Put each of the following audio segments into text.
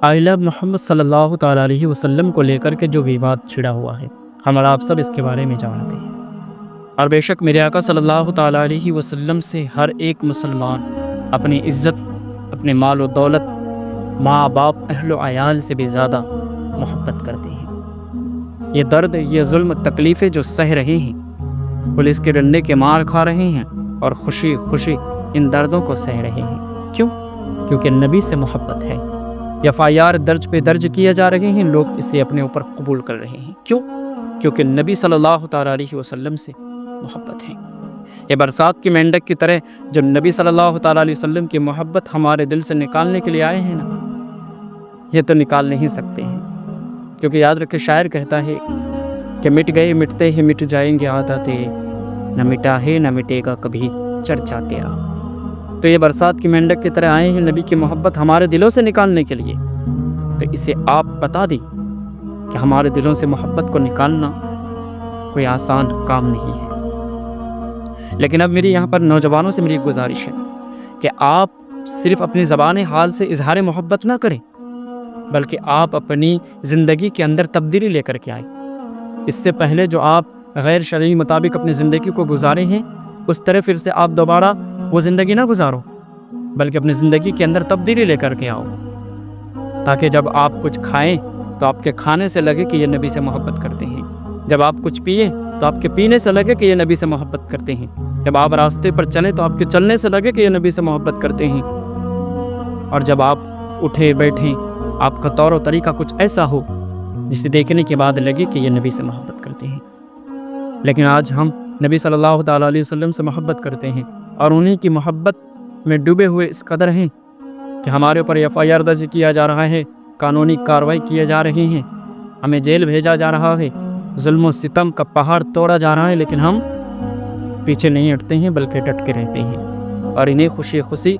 آئلہ محمد صلی اللہ تعالیٰ علیہ وسلم کو لے کر کے جو ویواد چھڑا ہوا ہے، ہم اور آپ سب اس کے بارے میں جانتے ہیں۔ اور بے شک میرے آقا صلی اللہ تعالیٰ علیہ وسلم سے ہر ایک مسلمان اپنی عزت، اپنے مال و دولت، ماں باپ، اہل و عیال سے بھی زیادہ محبت کرتے ہیں۔ یہ درد، یہ ظلم، تکلیفیں جو سہ رہے ہیں، پولیس کے ڈنڈے کے مار کھا رہے ہیں اور خوشی خوشی ان دردوں کو سہ رہے ہیں۔ کیوں؟ کیونکہ نبی سے محبت ہے۔ FIR درج پہ درج کیے جا رہے ہیں، لوگ اسے اپنے اوپر قبول کر رہے ہیں۔ کیوں؟ کیونکہ نبی صلی اللہ تعالیٰ علیہ وسلم سے محبت ہے۔ یہ برسات کی مینڈک کی طرح جو نبی صلی اللہ تعالیٰ علیہ وسلم کی محبت ہمارے دل سے نکالنے کے لیے آئے ہیں نا، یہ تو نکال نہیں سکتے ہیں۔ کیونکہ یاد رکھے، شاعر کہتا ہے کہ مٹ گئے مٹتے ہی مٹ جائیں گے عادتیں، نہ مٹا ہے نہ مٹے گا کبھی چرچا تیرا۔ تو یہ برسات کی مینڈک کی طرح آئے ہیں نبی کی محبت ہمارے دلوں سے نکالنے کے لیے۔ تو اسے آپ بتا دیں کہ ہمارے دلوں سے محبت کو نکالنا کوئی آسان کام نہیں ہے۔ لیکن اب میری یہاں پر نوجوانوں سے میری ایک گزارش ہے کہ آپ صرف اپنی زبان حال سے اظہار محبت نہ کریں، بلکہ آپ اپنی زندگی کے اندر تبدیلی لے کر کے آئیں۔ اس سے پہلے جو آپ غیر شرعی مطابق اپنی زندگی کو گزارے ہیں، اس طرح پھر سے آپ دوبارہ وہ زندگی نہ گزارو، بلکہ اپنی زندگی کے اندر تبدیلی لے کر کے آؤ، تاکہ جب آپ کچھ کھائیں تو آپ کے کھانے سے لگے کہ یہ نبی سے محبت کرتے ہیں، جب آپ کچھ پئیں تو آپ کے پینے سے لگے کہ یہ نبی سے محبت کرتے ہیں، جب آپ راستے پر چلیں تو آپ کے چلنے سے لگے کہ یہ نبی سے محبت کرتے ہیں، اور جب آپ اٹھے بیٹھیں آپ کا طور و طریقہ کچھ ایسا ہو جسے دیکھنے کے بعد لگے کہ یہ نبی سے محبت کرتے ہیں۔ لیکن آج ہم نبی صلی اللہ تعالیٰ علیہ وسلم سے محبت کرتے ہیں اور انہیں کی محبت میں ڈوبے ہوئے اس قدر ہیں کہ ہمارے اوپر FIR درج کیا جا رہا ہے، قانونی کارروائی کیے جا رہے ہیں، ہمیں جیل بھیجا جا رہا ہے، ظلم و ستم کا پہاڑ توڑا جا رہا ہے، لیکن ہم پیچھے نہیں ہٹتے ہیں بلکہ ڈٹ کے رہتے ہیں اور انہیں خوشی خوشی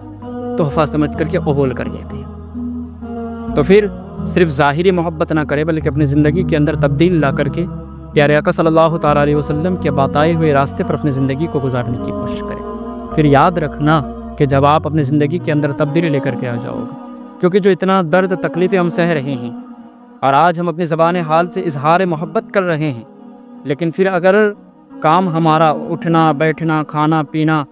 تحفہ سمجھ کر کے قبول کر لیتے ہیں۔ تو پھر صرف ظاہری محبت نہ کرے بلکہ اپنی زندگی کے اندر تبدیل لا کر کے پیارے آقا صلی اللہ تعالیٰ علیہ وسلم کے بتائے ہوئے راستے پر اپنی زندگی کو گزارنے کی کوشش کریں۔ پھر یاد رکھنا کہ جب آپ اپنی زندگی کے اندر تبدیلی لے کر کے آ جاؤ گے، کیونکہ جو اتنا درد تکلیفیں ہم سہ رہے ہیں اور آج ہم اپنی زبان حال سے اظہار محبت کر رہے ہیں، لیکن پھر اگر کام ہمارا اٹھنا بیٹھنا کھانا پینا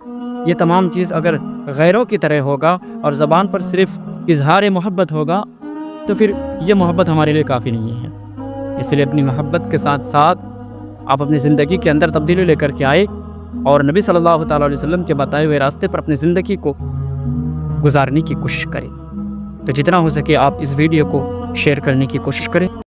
یہ تمام چیز اگر غیروں کی طرح ہوگا اور زبان پر صرف اظہار محبت ہوگا تو پھر یہ محبت ہمارے لیے کافی نہیں ہے۔ اس لیے اپنی محبت کے ساتھ ساتھ آپ اپنی زندگی کے اندر تبدیلی لے کر کے آئے اور نبی صلی اللہ تعالیٰ علیہ وسلم کے بتائے ہوئے راستے پر اپنی زندگی کو گزارنے کی کوشش کریں۔ تو جتنا ہو سکے آپ اس ویڈیو کو شیئر کرنے کی کوشش کریں۔